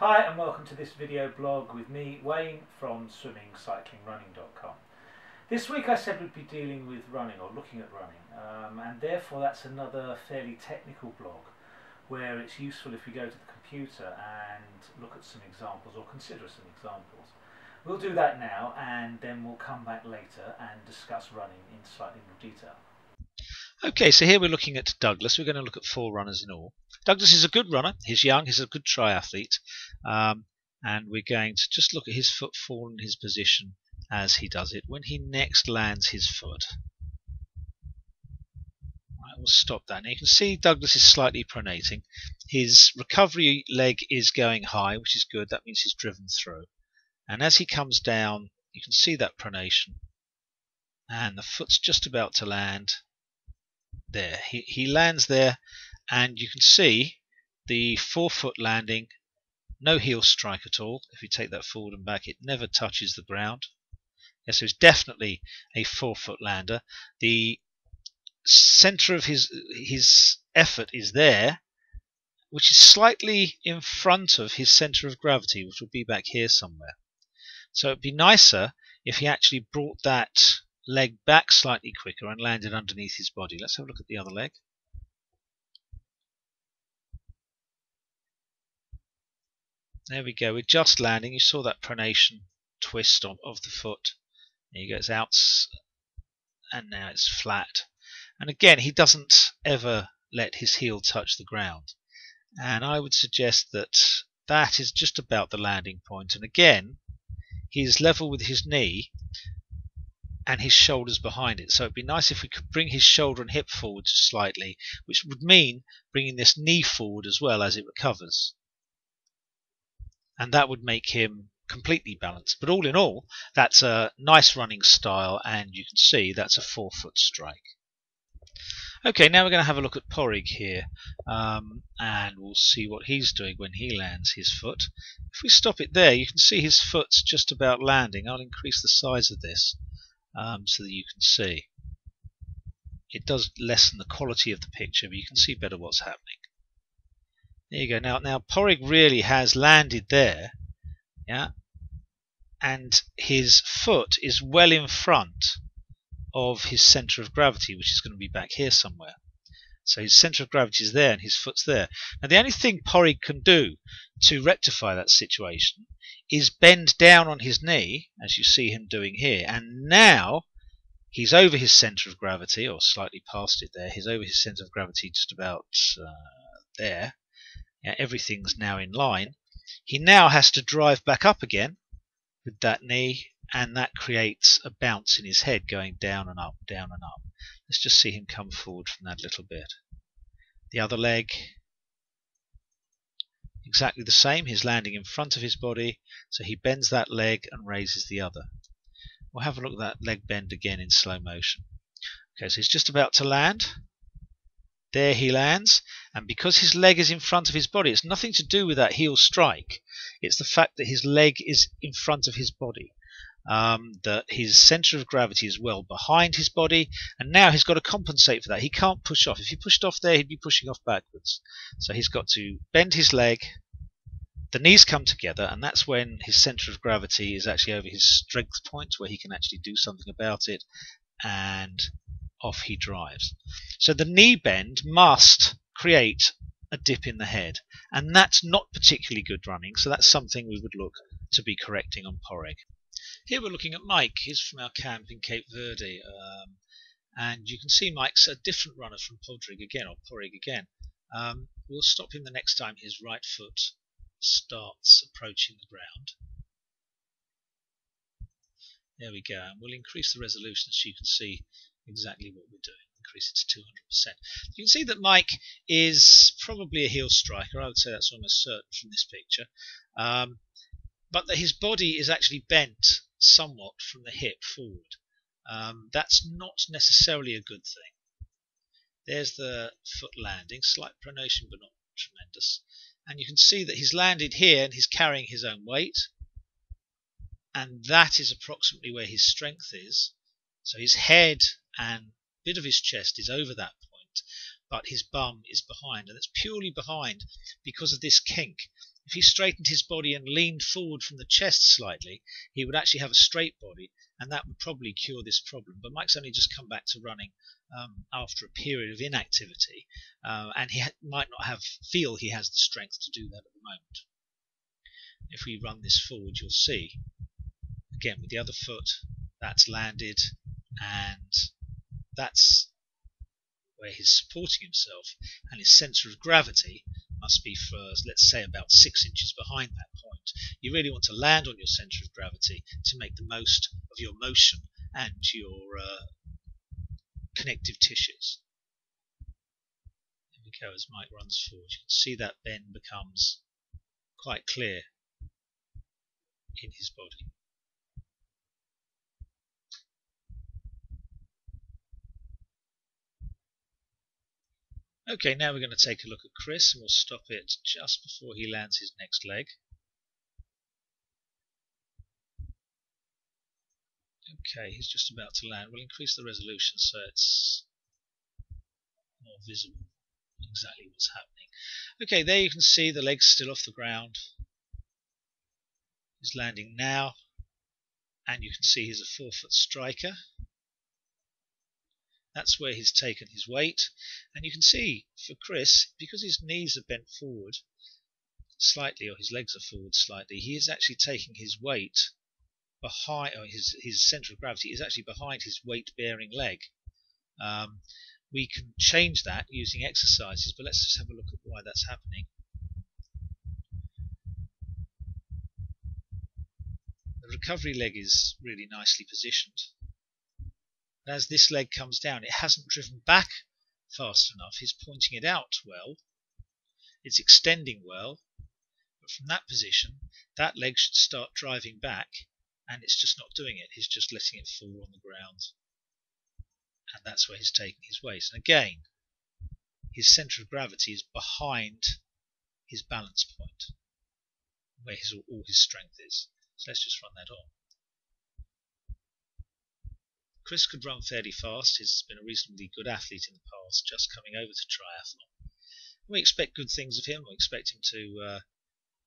Hi and welcome to this video blog with me, Wayne, from swimmingcyclingrunning.com. This week I said we'd be dealing with running or looking at running, and therefore that's another fairly technical blog where it's useful if we go to the computer and look at some examples or consider some examples. We'll do that now and then we'll come back later and discuss running in slightly more detail. Okay, so here we're looking at Douglas. We're going to look at 4 runners in all. Douglas is a good runner. He's young. He's a good triathlete. And we're going to just look at his footfall and his position as he does it when he next lands his foot. Right, we'll stop that. Now you can see Douglas is slightly pronating. His recovery leg is going high, which is good. That means he's driven through. And as he comes down, you can see that pronation. And the foot's just about to land. There, he lands there, and you can see the forefoot landing, no heel strike at all. If you take that forward and back, it never touches the ground. Yeah, so it's definitely a forefoot lander. The center of his effort is there, which is slightly in front of his center of gravity, which will be back here somewhere. So it'd be nicer if he actually brought that leg back slightly quicker and landed underneath his body. Let's have a look at the other leg. There we go. We're just landing. You saw that pronation twist of the foot. There you go. It's out and now it's flat. And again, he doesn't ever let his heel touch the ground. And I would suggest that that is just about the landing point. And again, he's level with his knee and his shoulders behind it. So it'd be nice if we could bring his shoulder and hip forward just slightly, which would mean bringing this knee forward as well as it recovers. And that would make him completely balanced. But all in all, that's a nice running style, and you can see that's a forefoot strike. Okay, now we're going to have a look at Poreq here, and we'll see what he's doing when he lands his foot. If we stop it there, you can see his foot's just about landing. I'll increase the size of this so that you can see. It does lessen the quality of the picture, but you can see better what's happening. There you go. Now Poreq really has landed there, yeah, and his foot is well in front of his center of gravity, which is going to be back here somewhere. So his center of gravity is there and his foot's there. Now the only thing Poreq can do to rectify that situation is bend down on his knee, as you see him doing here, and now he's over his center of gravity, or slightly past it there. He's over his center of gravity just about there. Yeah, everything's now in line. He now has to drive back up again with that knee, and that creates a bounce in his head going down and up, down and up. Let's just see him come forward from that little bit. The other leg, exactly the same. He's landing in front of his body, so he bends that leg and raises the other. We'll have a look at that leg bend again in slow motion. Okay, so he's just about to land. There he lands, and because his leg is in front of his body, it's nothing to do with that heel strike. It's the fact that his leg is in front of his body. That his center of gravity is well behind his body, and now he's got to compensate for that. He can't push off. If he pushed off there, he'd be pushing off backwards. So he's got to bend his leg, the knees come together, and that's when his center of gravity is actually over his strength point, where he can actually do something about it, and off he drives. So the knee bend must create a dip in the head, and that's not particularly good running, so that's something we would look to be correcting on Poreq. Here we're looking at Mike. He's from our camp in Cape Verde, and you can see Mike's a different runner from Poreq again. We'll stop him the next time his right foot starts approaching the ground. There we go, and we'll increase the resolution so you can see exactly what we're doing. Increase it to 200%. You can see that Mike is probably a heel striker. I would say that's almost certain from this picture. But that his body is actually bent somewhat from the hip forward. That's not necessarily a good thing. There's the foot landing, slight pronation but not tremendous. And you can see that he's landed here and he's carrying his own weight. And that is approximately where his strength is. So his head and a bit of his chest is over that point, but his bum is behind, and it's purely behind because of this kink. If he straightened his body and leaned forward from the chest slightly, he would actually have a straight body, and that would probably cure this problem. But Mike's only just come back to running after a period of inactivity, and he might not feel he has the strength to do that at the moment. If we run this forward, you'll see, again with the other foot, that's landed, and that's where he's supporting himself, and his centre of gravity must be for, let's say, about 6 inches behind that point. You really want to land on your centre of gravity to make the most of your motion and your connective tissues. There we go. As Mike runs forward, you can see that bend becomes quite clear in his body. Okay, now we're going to take a look at Chris, and we'll stop it just before he lands his next leg. Okay, he's just about to land. We'll increase the resolution so it's more visible exactly what's happening. Okay, there you can see the leg's still off the ground. He's landing now, and you can see he's a 4-foot striker. That's where he's taken his weight, and you can see for Chris, because his knees are bent forward slightly, or his legs are forward slightly, he is actually taking his weight behind, or his centre of gravity is actually behind his weight-bearing leg. We can change that using exercises, but let's just have a look at why that's happening. The recovery leg is really nicely positioned. As this leg comes down, it hasn't driven back fast enough. He's pointing it out well. It's extending well. But from that position, that leg should start driving back, and it's just not doing it. He's just letting it fall on the ground. And that's where he's taking his weight. And again, his centre of gravity is behind his balance point, where all his strength is. So let's just run that on. Chris could run fairly fast. He's been a reasonably good athlete in the past, just coming over to triathlon. We expect good things of him. We expect him to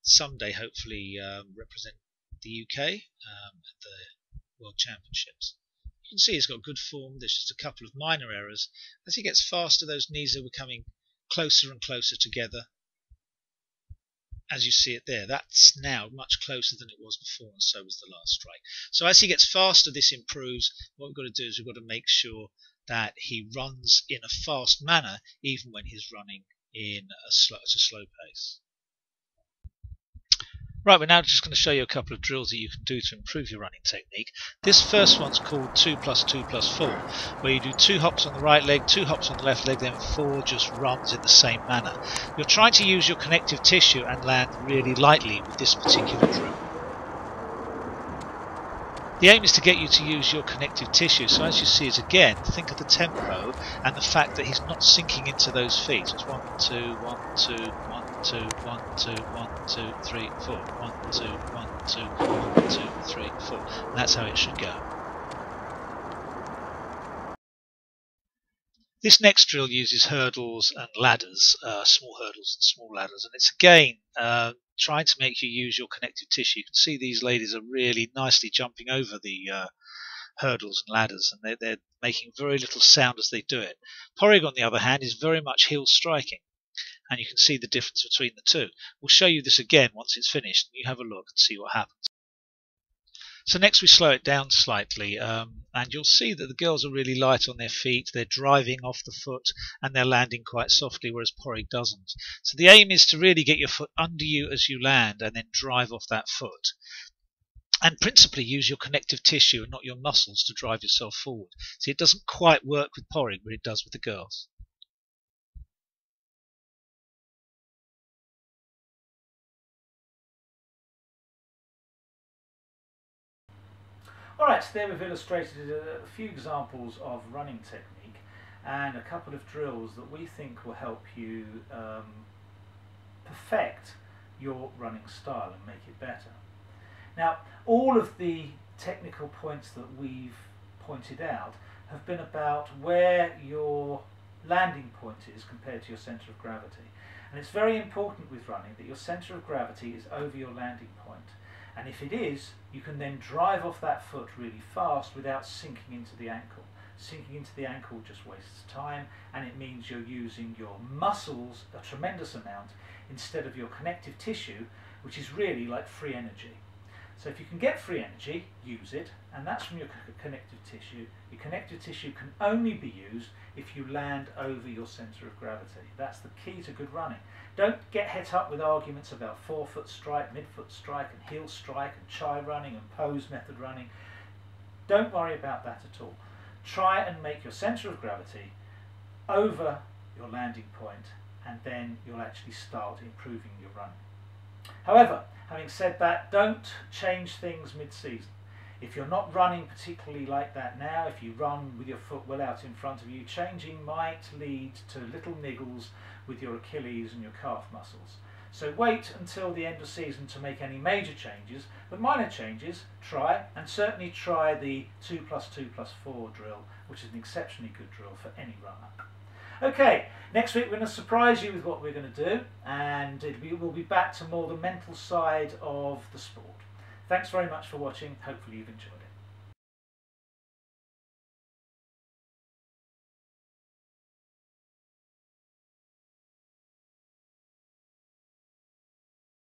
someday hopefully represent the UK at the World Championships. You can see he's got good form. There's just a couple of minor errors. As he gets faster, those knees are becoming closer and closer together. As you see it there, that's now much closer than it was before, and so was the last strike. So as he gets faster, this improves. What we've got to do is we've got to make sure that he runs in a fast manner, even when he's running in a slow pace. Right, we're now just going to show you a couple of drills that you can do to improve your running technique. This first one's called 2 + 2 + 4, where you do 2 hops on the right leg, 2 hops on the left leg, then 4 just runs in the same manner. You're trying to use your connective tissue and land really lightly with this particular drill. The aim is to get you to use your connective tissue, so as you see it again, think of the tempo and the fact that he's not sinking into those feet. It's 1, 2, 1, 2, 1, 2, 1, 2, 1, 2, 3, 4, 1, 2, 1, 2, 1, 2, 3, 4. And that's how it should go. This next drill uses hurdles and ladders, small hurdles and small ladders, and it's again trying to make you use your connective tissue. You can see these ladies are really nicely jumping over the hurdles and ladders, and they're making very little sound as they do it. Poreq, on the other hand, is very much heel striking, and you can see the difference between the two. We'll show you this again once it's finished, and you have a look and see what happens. So next we slow it down slightly, and you'll see that the girls are really light on their feet. They're driving off the foot, and they're landing quite softly, whereas Poreq doesn't. So the aim is to really get your foot under you as you land, and then drive off that foot. And principally use your connective tissue and not your muscles to drive yourself forward. See, it doesn't quite work with Poreq, but it does with the girls. Alright, so there we've illustrated a few examples of running technique and a couple of drills that we think will help you perfect your running style and make it better. Now, all of the technical points that we've pointed out have been about where your landing point is compared to your centre of gravity. And it's very important with running that your centre of gravity is over your landing point. And if it is, you can then drive off that foot really fast without sinking into the ankle. Sinking into the ankle just wastes time, and it means you're using your muscles a tremendous amount instead of your connective tissue, which is really like free energy. So if you can get free energy, use it, and that's from your connective tissue. Your connective tissue can only be used if you land over your centre of gravity. That's the key to good running. Don't get het up with arguments about forefoot strike, midfoot strike, and heel strike, and chai running, and pose method running. Don't worry about that at all. Try and make your centre of gravity over your landing point, and then you'll actually start improving your running. However, having said that, don't change things mid-season. If you're not running particularly like that now, if you run with your foot well out in front of you, changing might lead to little niggles with your Achilles and your calf muscles. So wait until the end of season to make any major changes, but minor changes, try, and certainly try the 2+2+4 drill, which is an exceptionally good drill for any runner. Okay, next week we're going to surprise you with what we're going to do, and we'll be back to more the mental side of the sport. Thanks very much for watching. Hopefully you've enjoyed it.